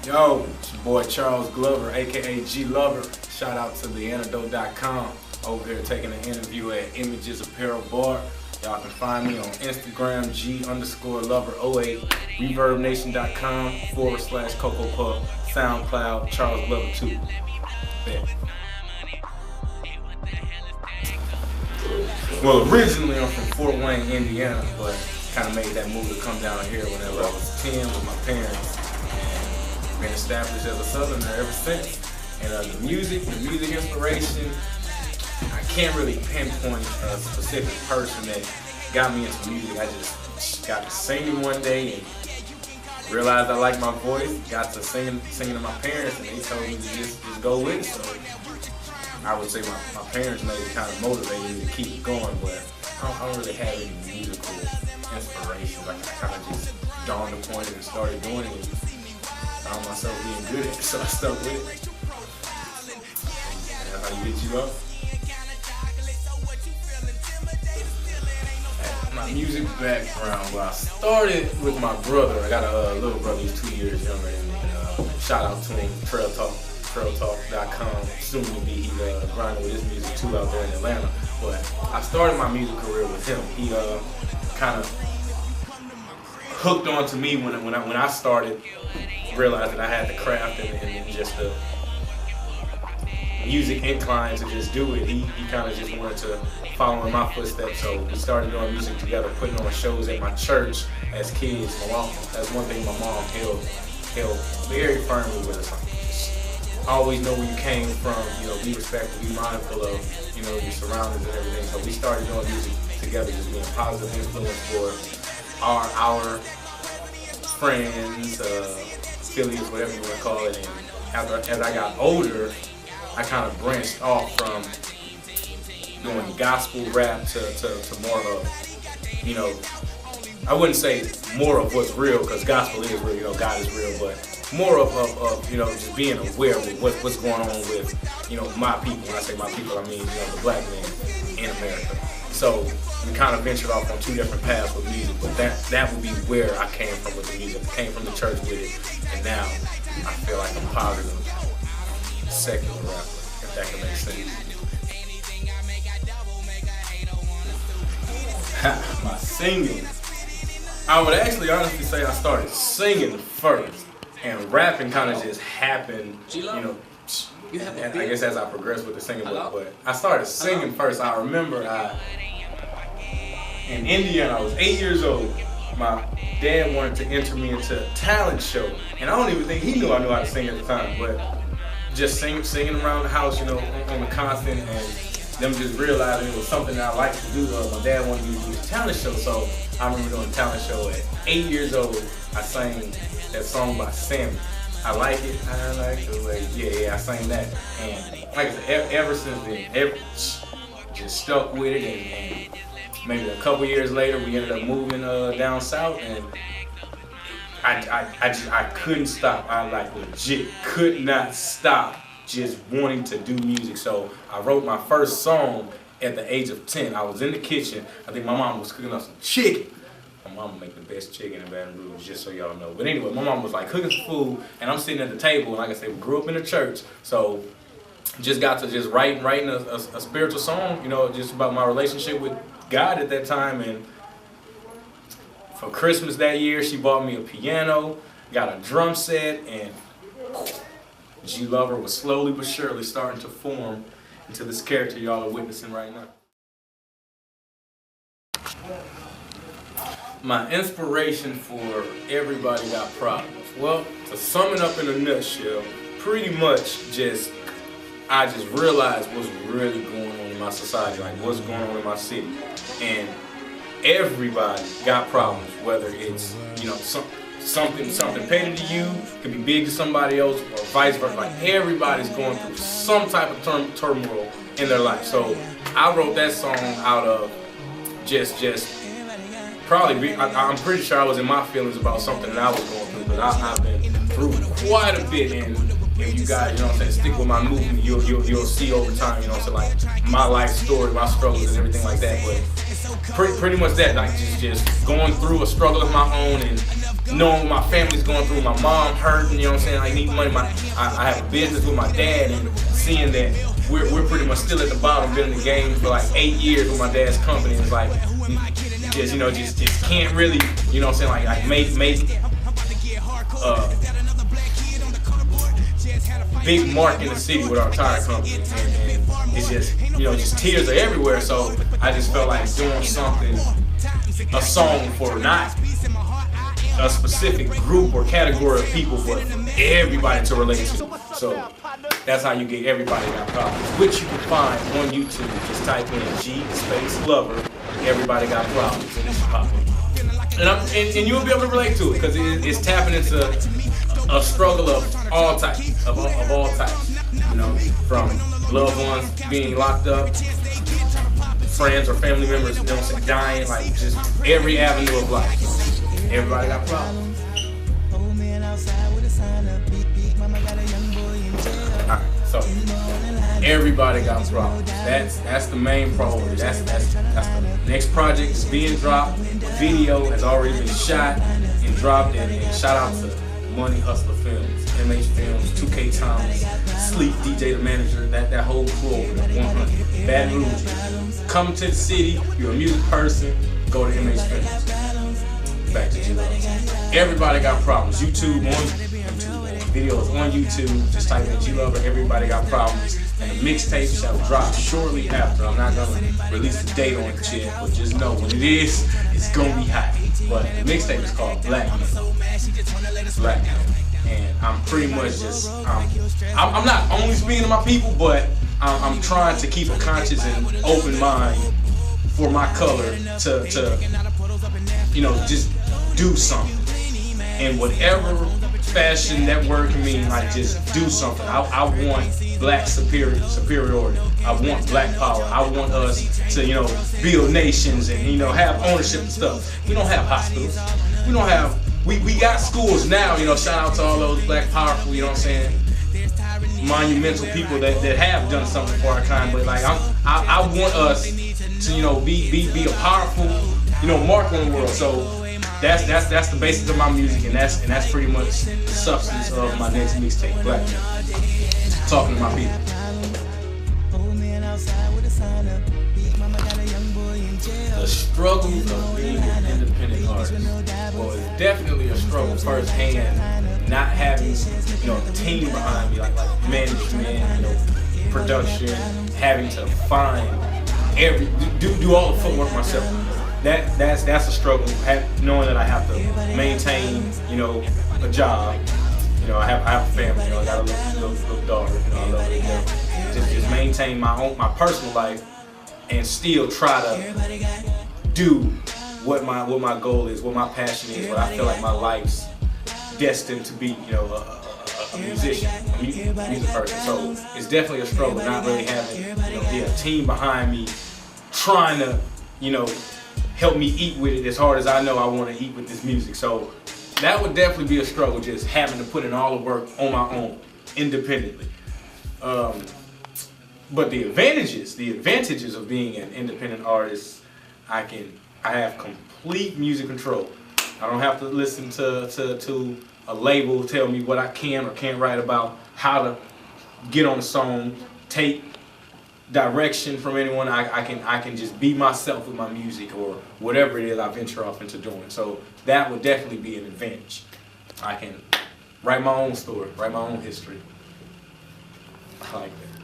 Yo, it's your boy Charles Glover, aka G Lover. Shout out to the Antidote.com. Over here taking an interview at Images Apparel Bar. Y'all can find me on Instagram, G_Lover08, ReverbNation.com/Coco Puff, SoundCloud, Charles Glover 2. Bet. Well, originally I'm from Fort Wayne, Indiana, but kind of made that move to come down here whenever I was 10 with my parents. And been established as a Southerner ever since. And the music inspiration, I can't really pinpoint a specific person that got me into music. I just got to singing one day and realized I liked my voice. Got to singing to my parents, and they told me to just go with it. So I would say my parents maybe kind of motivated me to keep it going, but I don't really have any musical inspiration. Like I kind of just dawned upon it and started doing it. Found myself being good at it, so I stuck with it. And that's how you get you up. My music background, well, I started with my brother. I got a little brother, he's 2 years younger than me. Shout out to him, trailtalk.com. Soon to be, he's grinding with his music too out there in Atlanta. But I started my music career with him. He kind of hooked on to me when I started, realized that I had the craft and just the music inclined to just do it. He kind of just wanted to follow in my footsteps, so we started doing music together, putting on shows at my church as kids. That's one thing my mom held very firmly with us. Always know where you came from, be respectful, be mindful of, your surroundings and everything. So we started doing music together, just being positive influence for our friends, affiliates, whatever you want to call it. And as I got older, I kind of branched off from doing gospel rap to more of, I wouldn't say more of what's real, because gospel is real, God is real, but more of just being aware of what's going on with, my people. When I say my people, I mean, the black men in America. So we kind of ventured off on two different paths with music, but that would be where I came from with the music. I came from the church with it, and now I feel like I'm positive secular rapper, if that can make sense. My singing. I would actually honestly say I started singing first, and rapping kind of just happened, I guess as I progressed with the singing, but I started singing first. I remember in Indiana, I was 8 years old. My dad wanted to enter me into a talent show, and I don't even think he knew I knew how to sing at the time, but just singing around the house, on the constant, and them just realizing it was something that I liked to do. My dad wanted me to do a talent show, so I remember doing a talent show at 8 years old. I sang that song by Sammy. I like it, I like the way, yeah, I sang that. And like I said, ever since then, just stuck with it, and maybe a couple years later, we ended up moving down south, and I couldn't stop. I legit could not stop just wanting to do music. So I wrote my first song at the age of 10. I was in the kitchen. I think my mom was cooking up some chicken. My mom make the best chicken in Baton Rouge, just so y'all know. But anyway, my mom was cooking some food, and I'm sitting at the table, and like I said, we grew up in the church, so just got to just writing a spiritual song, just about my relationship with God at that time. And for Christmas that year, she bought me a piano, got a drum set, and G Lover was slowly but surely starting to form into this character y'all are witnessing right now. My inspiration for Everybody Got Problems. Well, to sum it up in a nutshell, pretty much I just realized what's really going on in my society, what's going on in my city. And everybody got problems, whether it's, something petty to you, could be big to somebody else, or vice versa. Everybody's going through some type of turmoil in their life. So I wrote that song out of I'm pretty sure I was in my feelings about something that I was going through, but I've been through quite a bit, and if you guys, stick with my movement, you'll see over time, my life story, my struggles and everything like that. But pretty much that, just going through a struggle of my own, and knowing my family's going through, my mom hurting, you know what I'm saying? I need money. I have a business with my dad, and seeing that we're pretty much still at the bottom, been in the game for like 8 years with my dad's company. It's like just can't really, you know what I'm saying? Like make big mark in the city with our tire company, and it's just, you know, just tears are everywhere. So I just felt like doing something, a song for not a specific group or category of people, but everybody to relate to. So that's how you get Everybody Got Problems, which you can find on YouTube. Just type in G_Lover, Everybody Got Problems, and it's popping. And you'll be able to relate to it because it's tapping into a struggle of all types, of all types. You know, from loved ones being locked up, friends or family members, you know, dying, like just every avenue of life. Everybody got problems. Alright, so everybody got problems. That's the main priority. That's the next project is being dropped. The video has already been shot and dropped, and shout out to Money Hustler Films, MH Films, 2K Thomas, Sleep, DJ the Manager, that whole crew over there, 100. Baton Rouge. Come to the city, you're a music person, go to MH Films. Back to G-Love. Everybody Got Problems. YouTube on YouTube. Videos on YouTube. Just type in G-Love or Everybody Got Problems. And the mixtape shall drop shortly after. I'm not gonna release the date on it yet, but just know when it is, it's gonna be hot. But the mixtape is called Black Man. Black Man. And I'm pretty much just, I'm not only speaking to my people, but I'm trying to keep a conscious and open mind for my color to you know, just do something. And whatever fashion that word can mean, like just do something. I want black superiority. I want black power. I want us to, you know, build nations and, you know, have ownership and stuff. We don't have hospitals. We don't have, we got schools now, you know, shout out to all those black powerful, you know what I'm saying, monumental people that have done something for our kind. But like I want us to, you know, be a powerful, you know, mark on the world. So that's the basis of my music, and that's pretty much the substance of my next mixtape, Black Man. Talking to my people. The struggle of being an independent artist. Well, it's definitely a struggle firsthand, not having, you know, a team behind me, like management, you know, production, having to find do all the footwork myself. That's a struggle, knowing that I have to maintain, you know, a job. You know, I have a family. You know, I got a little daughter. You know, I love her to death. Just maintain my personal life, and still try to do what my goal is, what my passion is, what I feel like my life's destined to be. You know, a musician, a music person. So it's definitely a struggle, not really having, you know, a team behind me, trying to, you know, help me eat with it as hard as I know I want to eat with this music. So that would definitely be a struggle, just having to put in all the work on my own, independently. But the advantages of being an independent artist, I have complete music control. I don't have to listen to a label tell me what I can or can't write about, how to get on a song, take direction from anyone. I can just be myself with my music or whatever it is I venture off into doing. So that would definitely be an advantage. I can write my own story, write my own history. I like that.